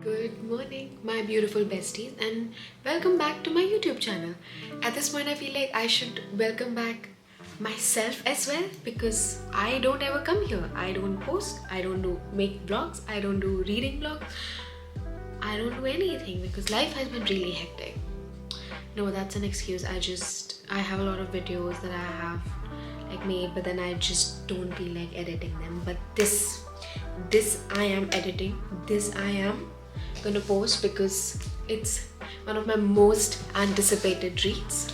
Good morning, my beautiful besties, and welcome back to my YouTube channel. At this point, I feel like I should welcome back myself as well because I don't ever come here. I don't post, I don't do make vlogs, I don't do reading vlogs, I don't do anything because life has been really hectic. No, that's an excuse. I have a lot of videos that I have made, but then I just don't feel like editing them. But this I am editing. This I am gonna post because it's one of my most anticipated reads.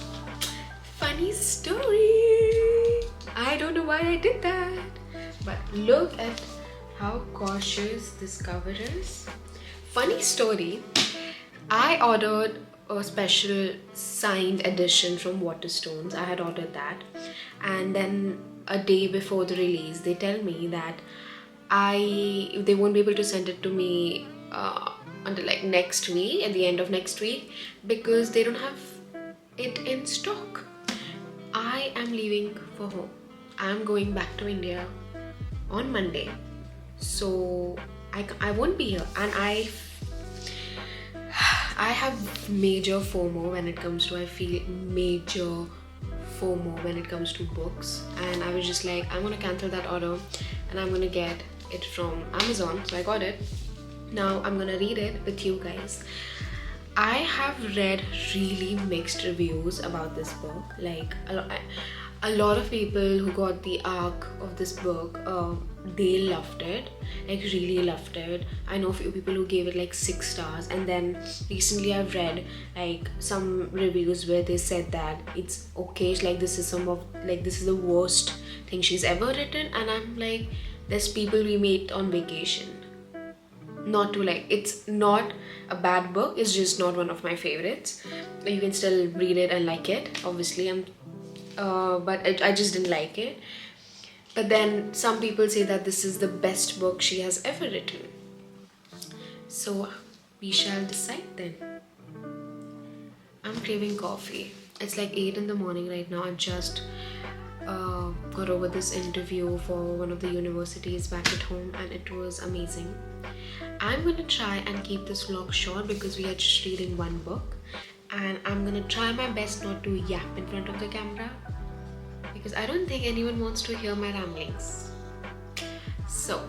Funny story. I don't know why I did that, but look at how cautious this cover is. Funny story. I ordered a special signed edition from Waterstones. I had ordered that, and then a day before the release, they tell me that they won't be able to send it to me until like next week, at the end of next week, because they don't have it in stock. I am leaving for home. I'm going back to India on Monday, so I won't be here, and I have major FOMO when it comes to, I feel major FOMO when it comes to books, and I was just like, I'm gonna cancel that order and I'm gonna get it from Amazon. So I got it. Now I'm gonna read it with you guys. I have read really mixed reviews about this book. Like a lot of people who got the arc of this book, they loved it, like really loved it. I know a few people who gave it like 6 stars, and then recently I've read like some reviews where they said that it's okay, it's like this is the worst thing she's ever written. And I'm like, there's people we meet on vacation. Not to like, it's not a bad book, it's just not one of my favorites. You can still read it and like it, obviously. I just didn't like it. But then some people say that this is the best book she has ever written. So we shall decide then. I'm craving coffee. It's like 8 in the morning right now. I just got over this interview for one of the universities back at home, and it was amazing. I'm gonna try and keep this vlog short because we are just reading one book, and I'm gonna try my best not to yap in front of the camera because I don't think anyone wants to hear my ramblings. So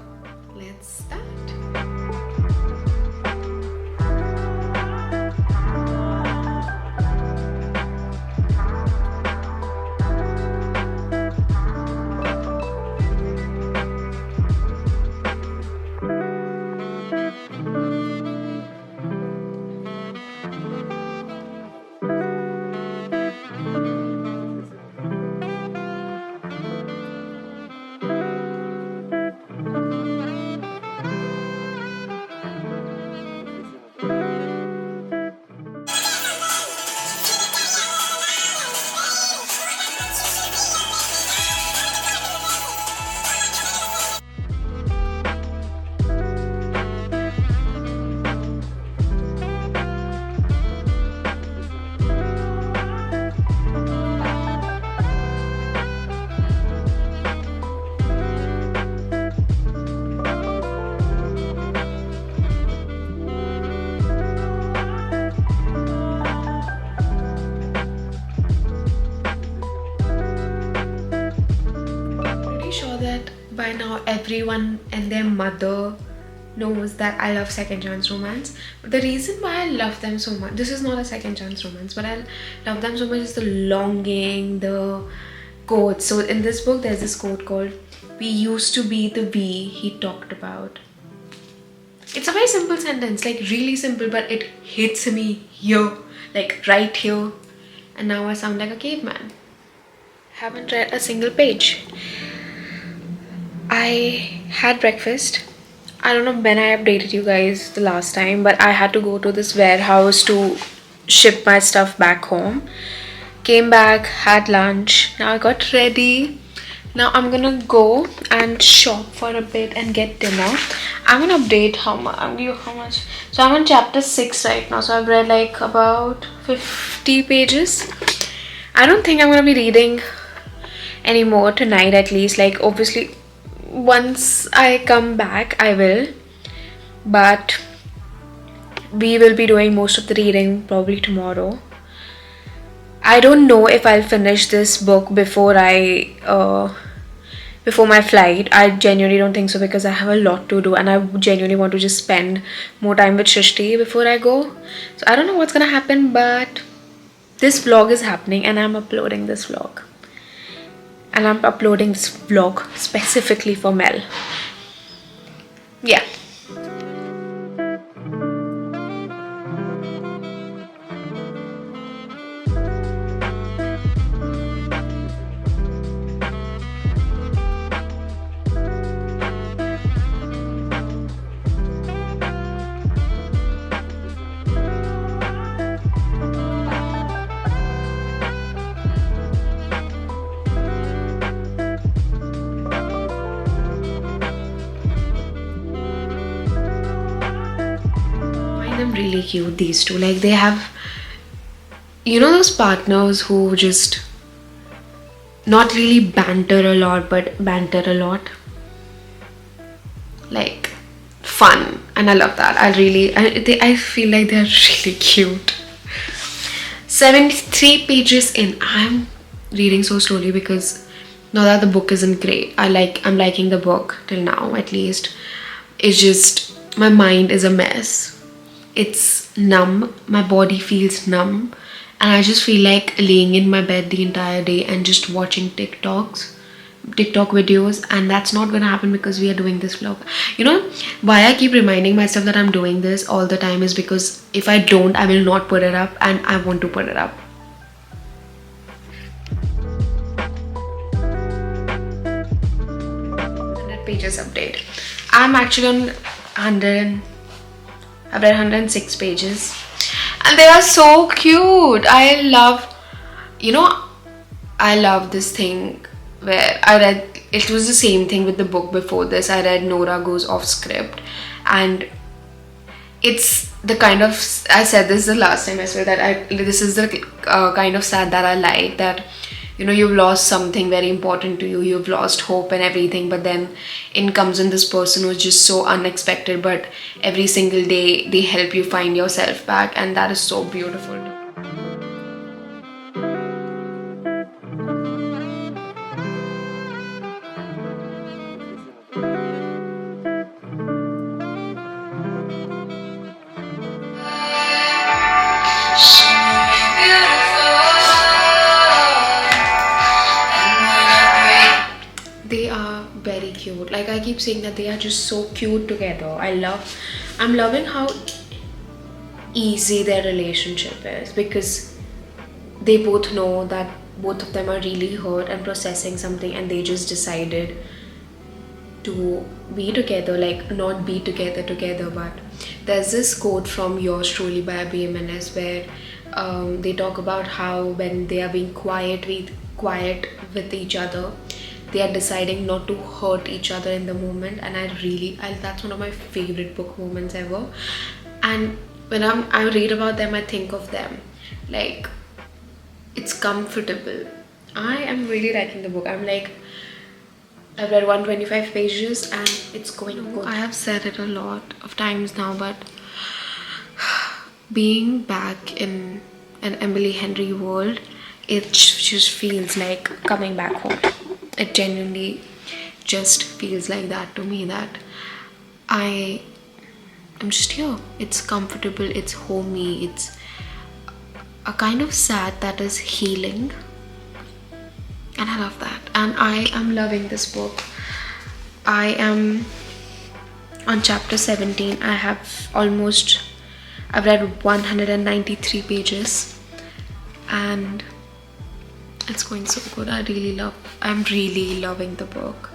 let's start. That by now everyone and their mother knows that I love second chance romance. But the reason why I love them so much, this is not a second chance romance, but I love them so much, is the longing, the quotes. So in this book there's this quote called, "We used to be the we he talked about." It's a very simple sentence, like really simple, but it hits me here, like right here, and now I sound like a caveman. Haven't read a single page. I had breakfast. I don't know when I updated you guys the last time, but I had to go to this warehouse to ship my stuff back home. Came back, had lunch. Now I got ready. Now I'm gonna go and shop for a bit and get dinner. I'm gonna update how much. So I'm on chapter 6 right now. So I've read like about 50 pages. I don't think I'm gonna be reading anymore tonight, at least. Like obviously once I come back I will, but We will be doing most of the reading probably tomorrow. I don't know if I'll finish this book before my flight. I genuinely don't think so because I have a lot to do and I genuinely want to just spend more time with Shrishti before I go. So I don't know what's gonna happen, but this vlog is happening and I'm uploading this vlog. And I'm uploading this vlog specifically for Mel. Yeah. Them really cute, these two. Like, they have, you know, those partners who just not really banter a lot but banter a lot, like fun, and I love that. I feel like they're really cute. 73 pages in. I'm reading so slowly because now that the book isn't great, I'm liking the book till now, at least. It's just my mind is a mess. It's numb, my body feels numb, and I just feel like laying in my bed the entire day and just watching TikTok videos, and that's not gonna happen because we are doing this vlog. You know why I keep reminding myself that I'm doing this all the time is because if I don't, I will not put it up, and I want to put it up. Pages update. I'm actually on 100. I've read 106 pages and they are so cute. I love this thing where I read, it was the same thing with the book before this. I read Nora Goes Off Script, and it's the kind of, I said this the last time as well, that this is the kind of sad that I like, that you've lost something very important to you, you've lost hope and everything, but then in comes in this person who's just so unexpected, but every single day they help you find yourself back, and that is so beautiful. They are very cute. Like, I keep saying that they are just so cute together. I'm loving how easy their relationship is, because they both know that both of them are really hurt and processing something, and they just decided to be together, like not be together. But there's this quote from Yours Truly by Abhi Jimenez where they talk about how when they are being quiet with each other, they are deciding not to hurt each other in the moment. And that's one of my favorite book moments ever. And when I read about them, I think of them like it's comfortable. I am really liking the book. I've read 125 pages and it's going good. I have said it a lot of times now, but being back in an Emily Henry world, it just feels like coming back home. It genuinely just feels like that to me, that I am just here. It's comfortable, it's homey, it's a kind of sad that is healing, and I love that. And I am loving this book. I am on chapter 17. I've read 193 pages and it's going so good. I'm really loving the book.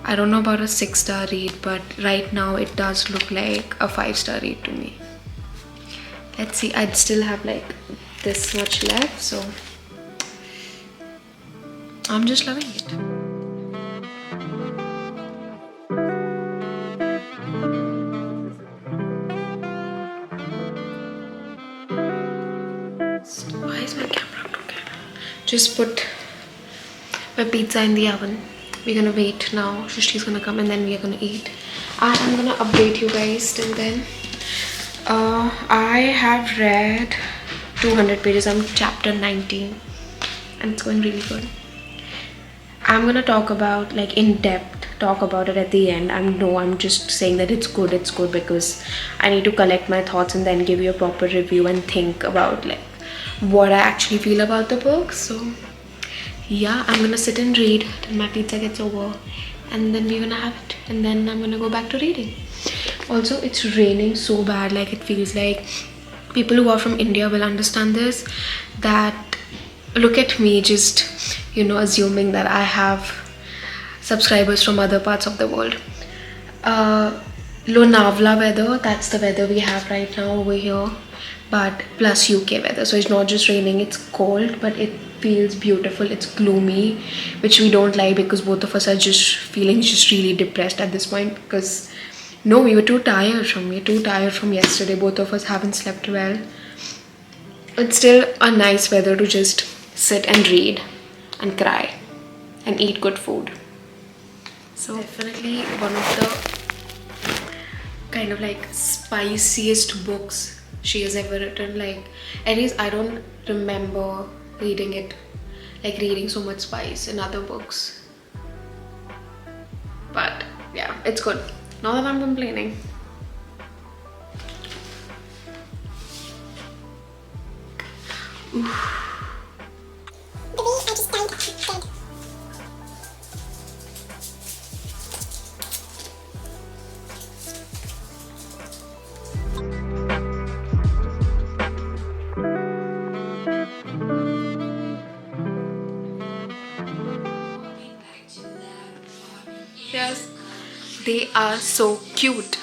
I don't know about a 6-star read, but right now it does look like a 5-star read to me. Let's see, I'd still have like this much left, so I'm just loving it. Why is my camera broken? Just put my pizza in the oven. We're gonna wait now. Shrishti's gonna come and then we are gonna eat. And I'm gonna update you guys till then. I have read 200 pages. I'm chapter 19 and it's going really good. I'm gonna talk about, like, in depth, talk about it at the end. I'm just saying that it's good because I need to collect my thoughts and then give you a proper review and think about, like, what I actually feel about the book. So yeah, I'm gonna sit and read till my pizza gets over, and then we're gonna have it, and then I'm gonna go back to reading. Also, it's raining so bad, like, it feels like people who are from India will understand this, that look at me just, assuming that I have subscribers from other parts of the world. Lonavala weather, that's the weather we have right now over here, but plus UK weather. So it's not just raining, it's cold, but it feels beautiful. It's gloomy, which we don't like because both of us are just feeling just really depressed at this point, because no, we're too tired from yesterday. Both of us haven't slept well. It's still a nice weather to just sit and read and cry and eat good food. So definitely one of the kind of like spiciest books she has ever written. Like, at least I don't remember reading it, like reading so much spice in other books. But yeah, it's good. Not that I'm complaining. Oof. Yes, they are so cute.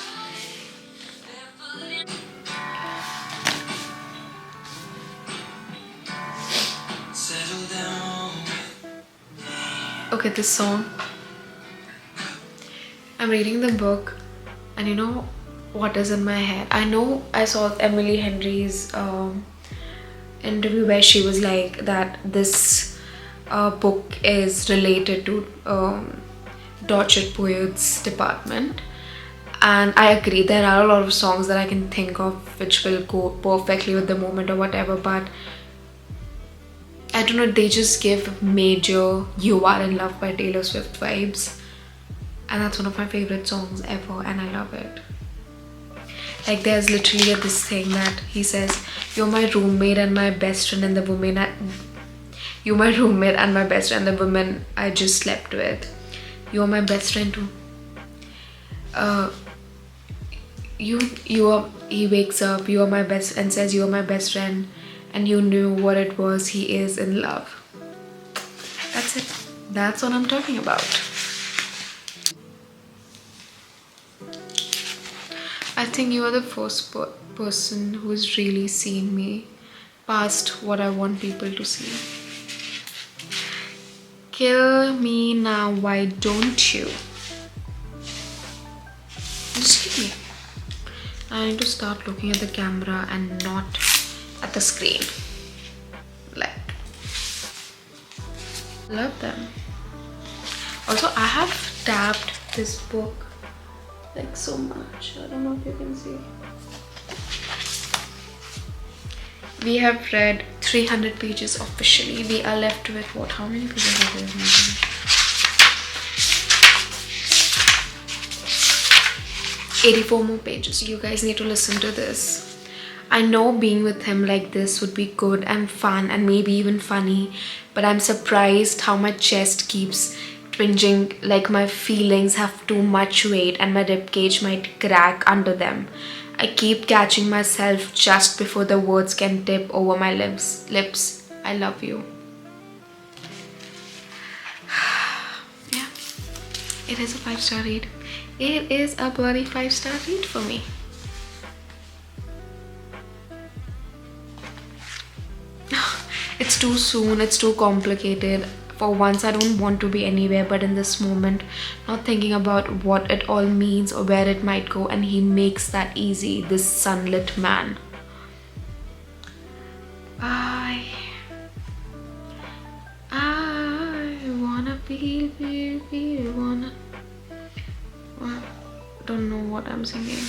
Okay, this song. I'm reading the book, and you know what is in my head? I know I saw Emily Henry's interview where she was like that this book is related to Dorchet Poets department, and I agree. There are a lot of songs that I can think of which will go perfectly with the moment or whatever, but I don't know, they just give major "You Are in Love" by Taylor Swift vibes, and that's one of my favorite songs ever, and I love it. Like, there's literally this thing that he says, "You're my roommate and my best friend, and the woman you're my roommate and my best friend, the woman I just slept with. You're my best friend too." He wakes up, "You are my best," and says, "You are my best friend, and you knew what it was. He is in love." That's it. That's what I'm talking about. I think you are the first person who's really seen me past what I want people to see. Kill me now, why don't you? Just kill me. I need to start looking at the camera and not at the screen. Like, love them. Also, I have tapped this book like so much. I don't know if you can see. We have read 300 pages officially. We are left with what? How many pages are there? 84 more pages. You guys need to listen to this. I know being with him like this would be good and fun and maybe even funny, but I'm surprised how my chest keeps twinging, like my feelings have too much weight and my ribcage might crack under them. I keep catching myself just before the words can tip over my lips. I love you. Yeah, it is a 5-star read. It is a bloody 5-star read for me. It's too soon, it's too complicated. For once, I don't want to be anywhere but in this moment, not thinking about what it all means or where it might go, and he makes that easy, this sunlit man. I wanna feel, wanna... Well, don't know what I'm singing.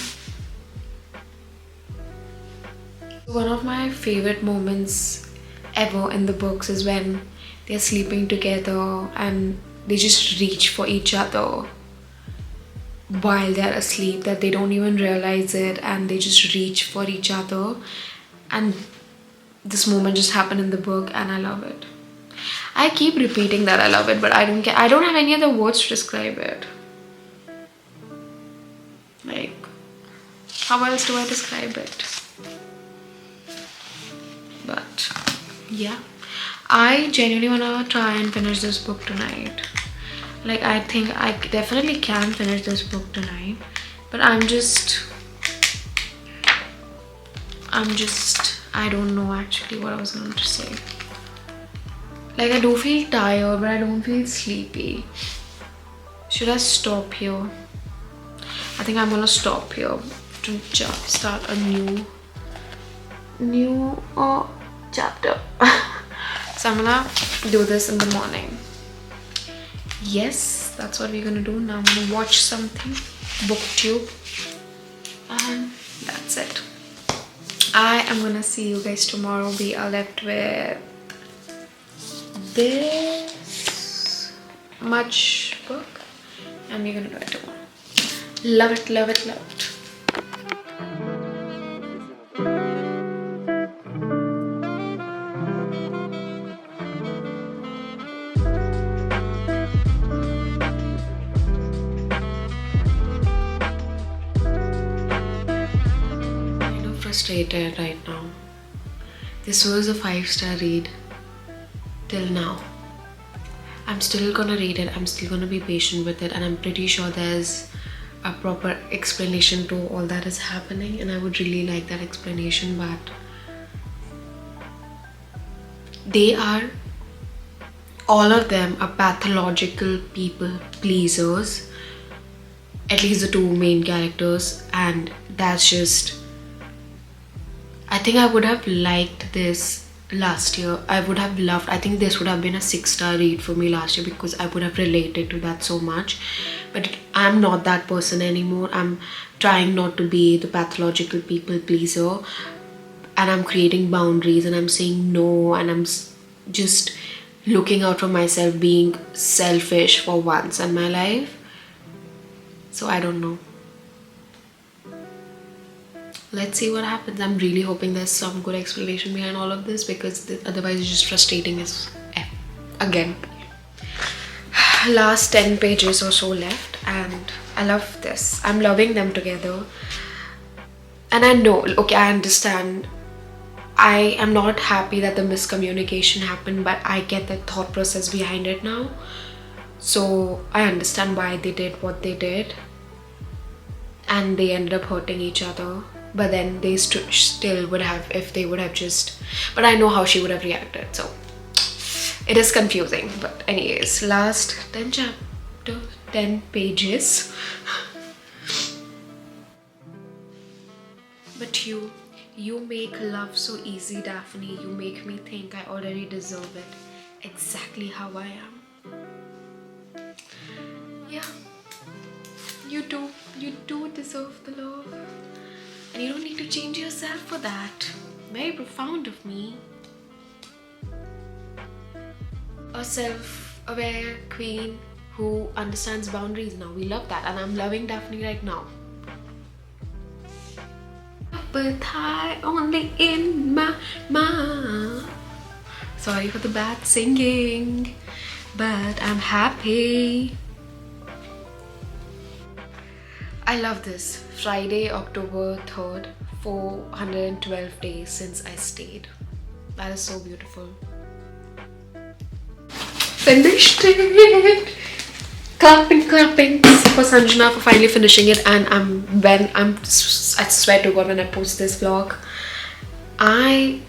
One of my favorite moments ever in the books is when they're sleeping together and they just reach for each other while they're asleep, that they don't even realize it, and they just reach for each other. And this moment just happened in the book and I love it. I keep repeating that I love it, but I don't care. I don't have any other words to describe it. Like, how else do I describe it? But yeah, I genuinely wanna try and finish this book tonight. Like, I think I definitely can finish this book tonight, but I don't know actually what I was going to say. Like, I do feel tired, but I don't feel sleepy. Should I stop here? I think I'm gonna stop here to start a new chapter. So I'm gonna do this in the morning. Yes, that's what we're gonna do. Now I'm gonna watch something, booktube, and that's it. I am gonna see you guys tomorrow. We are left with this much book and we're gonna do it tomorrow. Love it, love it, love it. Frustrated right now. This was a 5-star read till now. I'm still gonna read it, I'm still gonna be patient with it, and I'm pretty sure there's a proper explanation to all that is happening, and I would really like that explanation. But they are, all of them are pathological people pleasers, at least the two main characters, and that's just, I think I would have liked this last year. I would have loved, I think this would have been a 6-star read for me last year because I would have related to that so much. But I'm not that person anymore. I'm trying not to be the pathological people pleaser, and I'm creating boundaries, and I'm saying no, and I'm just looking out for myself, being selfish for once in my life. So I don't know. Let's see what happens. I'm really hoping there's some good explanation behind all of this, because otherwise it's just frustrating as F. Again. Last 10 pages or so left, and I love this. I'm loving them together. And I know, okay, I understand. I am not happy that the miscommunication happened, but I get the thought process behind it now. So I understand why they did what they did. And they ended up hurting each other. But then they still would have, if they would have just, but I know how she would have reacted, so it is confusing. But anyways, last 10 pages. But you make love so easy, Daphne. You make me think I already deserve it exactly how I am. Yeah, you do deserve the love. And you don't need to change yourself for that. Very profound of me. A self-aware queen who understands boundaries now. We love that, and I'm loving Daphne right now. But I only in my mind. Sorry for the bad singing, but I'm happy. I love this. Friday, October 3rd, 412 days since I stayed. That is so beautiful. Finished it! Clapping for Sanjana for finally finishing it. And I swear to God, when I post this vlog, I'm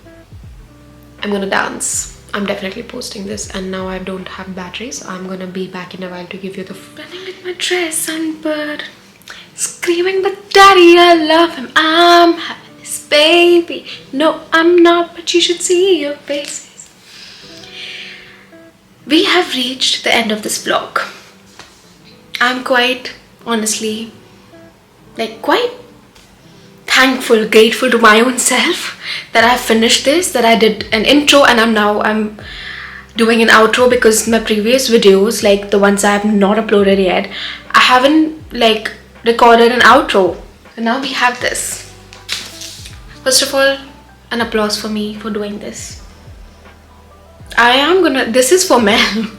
gonna dance. I'm definitely posting this, and now I don't have battery, so I'm gonna be back in a while to give you the running with my dress, Sunbird. Screaming, but daddy, I love him. I'm having this baby. No, I'm not, but you should see your faces. We have reached the end of this vlog. I'm quite, honestly, quite thankful, grateful to my own self that I finished this, that I did an intro, and I'm doing an outro, because my previous videos, like the ones I have not uploaded yet, I haven't like recorded an outro. So now we have this. First of all, an applause for me for doing this. This is for Mel.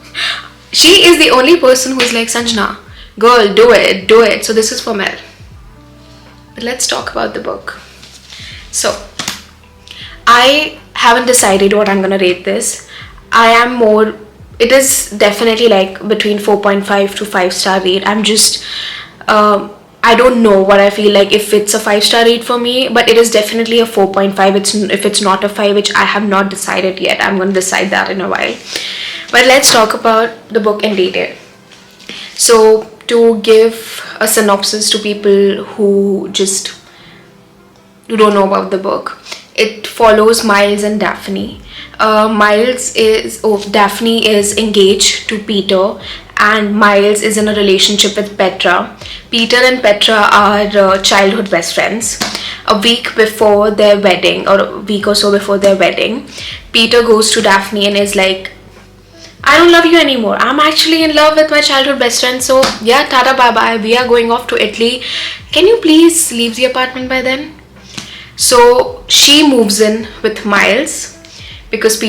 She is the only person who's like, Sanjana, girl, do it. So this is for Mel. But let's talk about the book. So I haven't decided what I'm gonna rate this. It is definitely like between 4.5 to 5-star rate. I don't know what I feel like, if it's a 5-star rate for me, but it is definitely a 4.5. If it's not a 5, which I have not decided yet. I'm going to decide that in a while. But let's talk about the book in detail. So to give a synopsis to people who don't know about the book, it follows Miles and Daphne. Daphne is engaged to Peter, and Miles is in a relationship with Petra. Peter and Petra are childhood best friends. A week before their wedding, or a week or so before their wedding, Peter goes to Daphne and is like, I don't love you anymore. I'm actually in love with my childhood best friend. So yeah, tata bye bye. We are going off to Italy. Can you please leave the apartment by then? So she moves in with Miles, because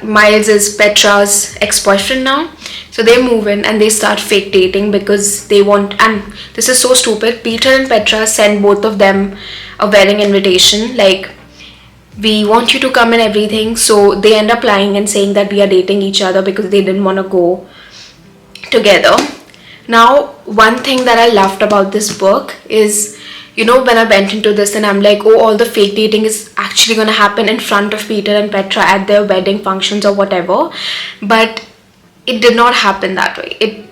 Miles is Petra's ex-boyfriend now. So they move in and they start fake dating because they want, and this is so stupid, Peter and Petra send both of them a wedding invitation, like, we want you to come and everything. So they end up lying and saying that we are dating each other because they didn't want to go together. Now, one thing that I loved about this book is, when I went into this and I'm like, oh, all the fake dating is actually going to happen in front of Peter and Petra at their wedding functions or whatever. But it did not happen that way.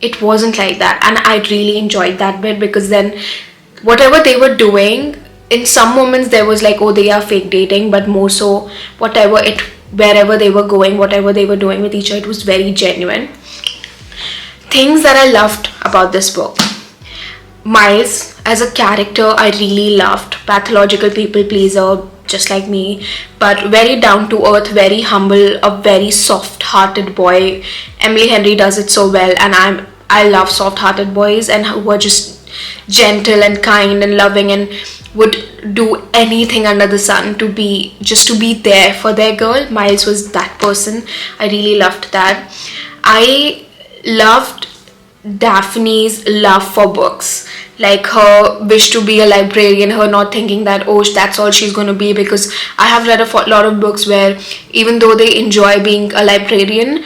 It wasn't like that. And I really enjoyed that bit, because then whatever they were doing, in some moments there was like, oh, they are fake dating, but more so wherever they were going, whatever they were doing with each other, it was very genuine. Things that I loved about this book. Miles as a character, I really loved. Pathological people pleaser, just like me, but very down to earth, very humble, a very soft hearted boy. Emily Henry does it so well, and I love soft hearted boys and who are just gentle and kind and loving and would do anything under the sun to be there for their girl. Miles was that person. I really loved that. I loved Daphne's love for books, like her wish to be a librarian, her not thinking that, oh, that's all she's going to be, because I have read a lot of books where even though they enjoy being a librarian,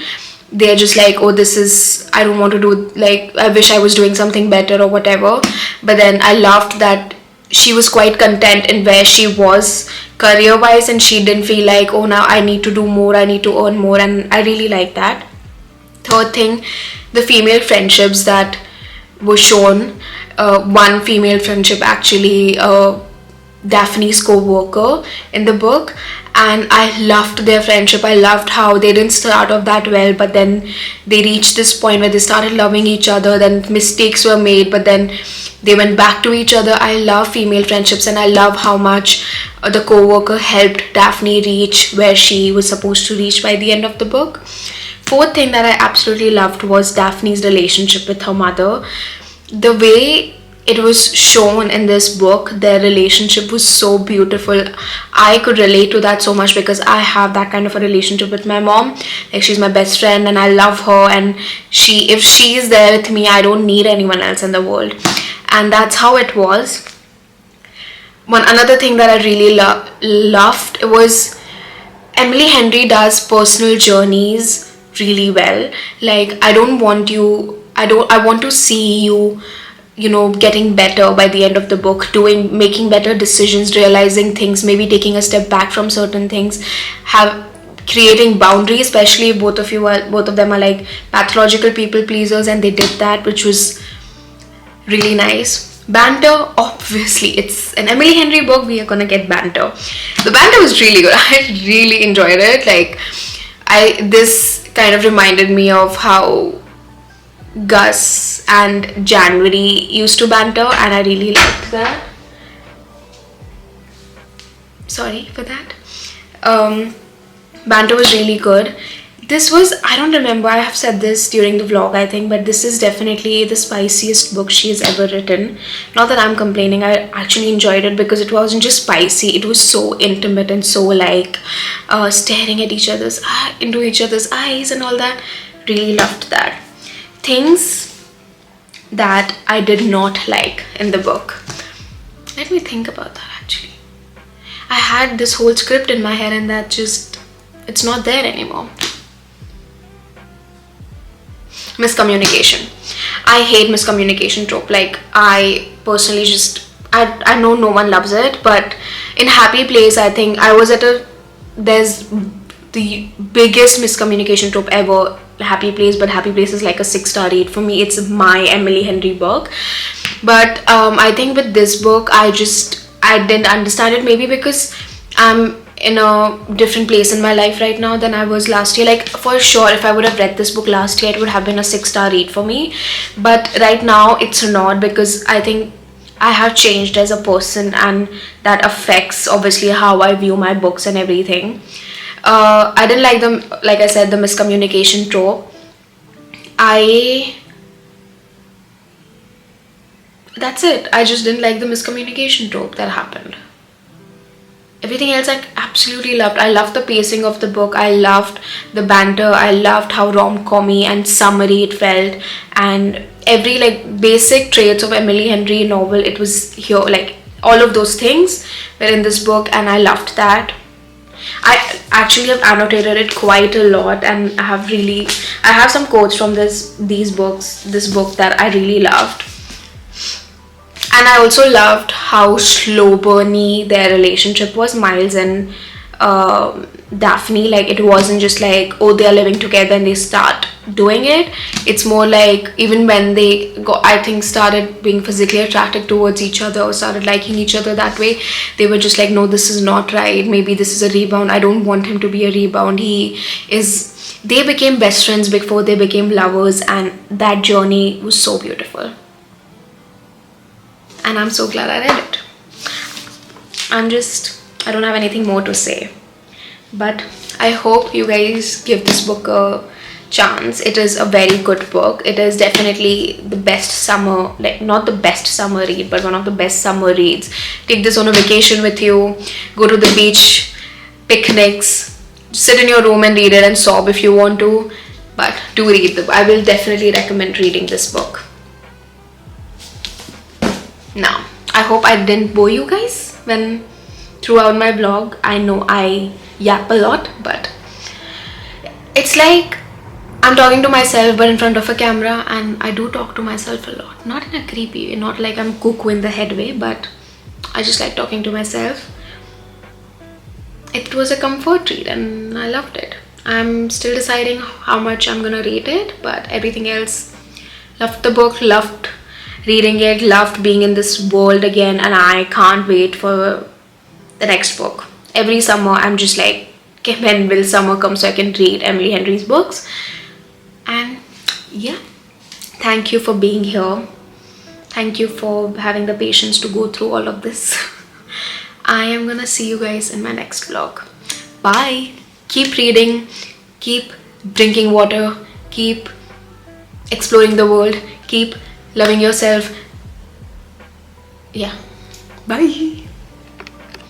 they're just like, oh, I don't want to do, like, I wish I was doing something better or whatever. But then I loved that she was quite content in where she was career wise, and she didn't feel like, oh, now I need to do more, I need to earn more, and I really like that. Third thing, the female friendships that were shown. One female friendship, actually, Daphne's co-worker in the book, and I loved their friendship. I loved how they didn't start off that well, but then they reached this point where they started loving each other. Then mistakes were made, but then they went back to each other. I love female friendships, and I love how much the co-worker helped Daphne reach where she was supposed to reach by the end of the book. Fourth thing that I absolutely loved was Daphne's relationship with her mother. The way it was shown in this book, their relationship was so beautiful. I could relate to that so much because I have that kind of a relationship with my mom. Like, she's my best friend and I love her, and if she is there with me, I don't need anyone else in the world. And that's how it was. Another thing that I really loved was Emily Henry does personal journeys really well. Like, I want to see you getting better by the end of the book, making better decisions, realizing things, maybe taking a step back from certain things, creating boundaries, especially if both of them are like pathological people pleasers, and they did that, which was really nice. Banter, obviously, it's an Emily Henry book, we are gonna get banter. The banter was really good. I really enjoyed it. Like, this kind of reminded me of how Gus and January used to banter, and I really liked that. Sorry for that. Banter was really good. This was, I don't remember, I have said this during the vlog I think, but this is definitely the spiciest book she has ever written. Not that I'm complaining, I actually enjoyed it because it wasn't just spicy, it was so intimate and so like staring at into each other's eyes and all that. Really loved that. Things that I did not like in the book. Let me think about that actually. I had this whole script in my head and that just, it's not there anymore. Miscommunication. I hate miscommunication trope. Like, I personally just, I know no one loves it, but in Happy Place, I think I was at there's the biggest miscommunication trope ever, Happy Place, but Happy Place is like a 6-star rate. For me, it's my Emily Henry book. But I think with this book, I didn't understand it, maybe because I'm in a different place in my life right now than I was last year. Like, for sure, if I would have read this book last year, it would have been a 6-star read for me, but right now it's not, because I think I have changed as a person and that affects obviously how I view my books and everything. I didn't like them, like I said, the miscommunication trope. That's it. I just didn't like the miscommunication trope that happened. Everything else I absolutely loved. I loved the pacing of the book. I loved the banter. I loved how rom-commy and summery it felt. And every like basic traits of Emily Henry novel, it was here. Like, all of those things were in this book and I loved that. I actually have annotated it quite a lot, and I have some quotes from this book that I really loved. And I also loved how slow burny their relationship was, Miles and Daphne. Like, it wasn't just like, oh, they are living together and they start doing it. It's more like, even when they I think started being physically attracted towards each other or started liking each other that way, they were just like, no, this is not right, maybe this is a rebound, I don't want him to be a rebound. They became best friends before they became lovers, and that journey was so beautiful. And I'm so glad I read it. I don't have anything more to say, but I hope you guys give this book a chance. It is a very good book. It is definitely the best summer, like not the best summer read, but one of the best summer reads. Take this on a vacation with you, go to the beach, picnics, sit in your room and read it and sob if you want to, but do read the book. I will definitely recommend reading this book. Now, I hope I didn't bore you guys throughout my vlog. I know I yap a lot, but it's like I'm talking to myself but in front of a camera, and I do talk to myself a lot. Not in a creepy way, not like I'm cuckoo in the head way, but I just like talking to myself. It was a comfort read and I loved it. I'm still deciding how much I'm gonna rate it, but everything else, loved the book, loved reading it, loved being in this world again, and I can't wait for the next book. Every summer I'm just like, okay, when will summer come so I can read Emily Henry's books? And yeah, thank you for being here. Thank you for having the patience to go through all of this. I am gonna see you guys in my next vlog. Bye. Keep reading, keep drinking water, keep exploring the world, keep loving yourself. Yeah. Bye.